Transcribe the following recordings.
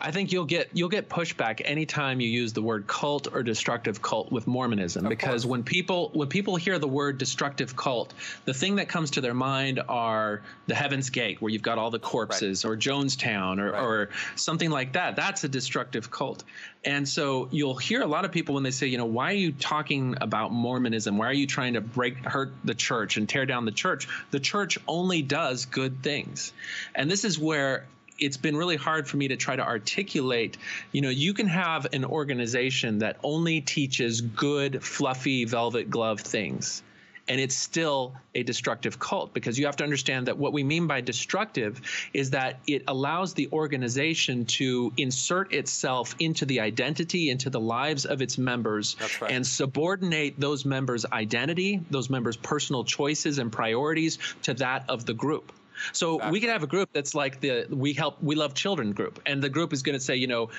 I think you'll get pushback anytime you use the word cult or destructive cult with Mormonism, because when people hear the word destructive cult, the thing that comes to their mind are the Heaven's Gate, where you've got all the corpses, or Jonestown, or something like that. That's a destructive cult. And so you'll hear a lot of people when they say, you know, why are you talking about Mormonism? Why are you trying to hurt the church and tear down the church? The church only does good things. And this is where it's been really hard for me to try to articulate, you know, you can have an organization that only teaches good, fluffy, velvet glove things, and it's still a destructive cult, because you have to understand that what we mean by destructive is that it allows the organization to insert itself into the identity, into the lives of its members, and subordinate those members' identity, those members' personal choices and priorities to that of the group. So we could have a group that's like the We Love Children group, and the group is going to say, you know,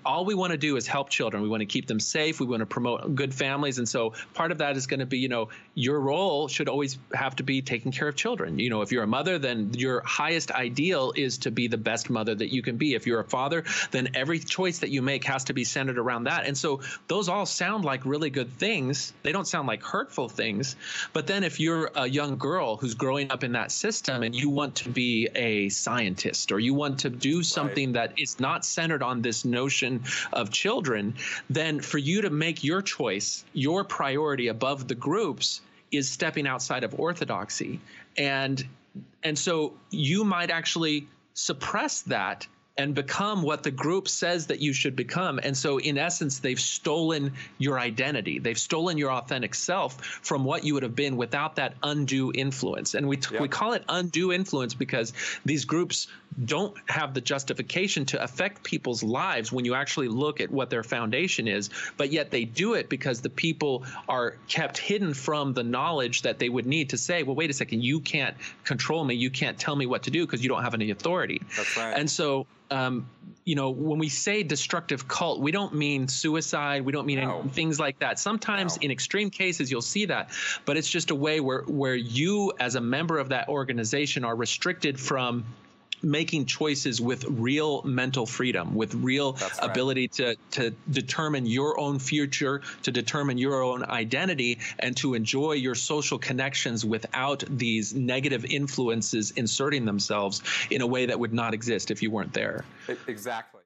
all we want to do is help children. We want to keep them safe. We want to promote good families. And so part of that is going to be, you know, your role should always have to be taking care of children. You know, if you're a mother, then your highest ideal is to be the best mother that you can be. If you're a father, then every choice that you make has to be centered around that. And so those all sound like really good things. They don't sound like hurtful things. But then if you're a young girl who's growing up in that system and you want to be a scientist, or you want to do something that is not centered on this notion of children, then for you to make your choice, your priority above the groups, is stepping outside of orthodoxy. And so you might actually suppress that and become what the group says that you should become. And so in essence, they've stolen your identity. They've stolen your authentic self from what you would have been without that undue influence. And we call it undue influence because these groups don't have the justification to affect people's lives when you actually look at what their foundation is, but yet they do it because the people are kept hidden from the knowledge that they would need to say, well, wait a second, you can't control me. You can't tell me what to do because you don't have any authority. That's right. And so you know, when we say destructive cult, we don't mean suicide. We don't mean things like that. Sometimes in extreme cases, you'll see that. But it's just a way where you, as a member of that organization, are restricted from making choices with real mental freedom, with real ability to determine your own future, to determine your own identity, and to enjoy your social connections without these negative influences inserting themselves in a way that would not exist if you weren't there. Exactly.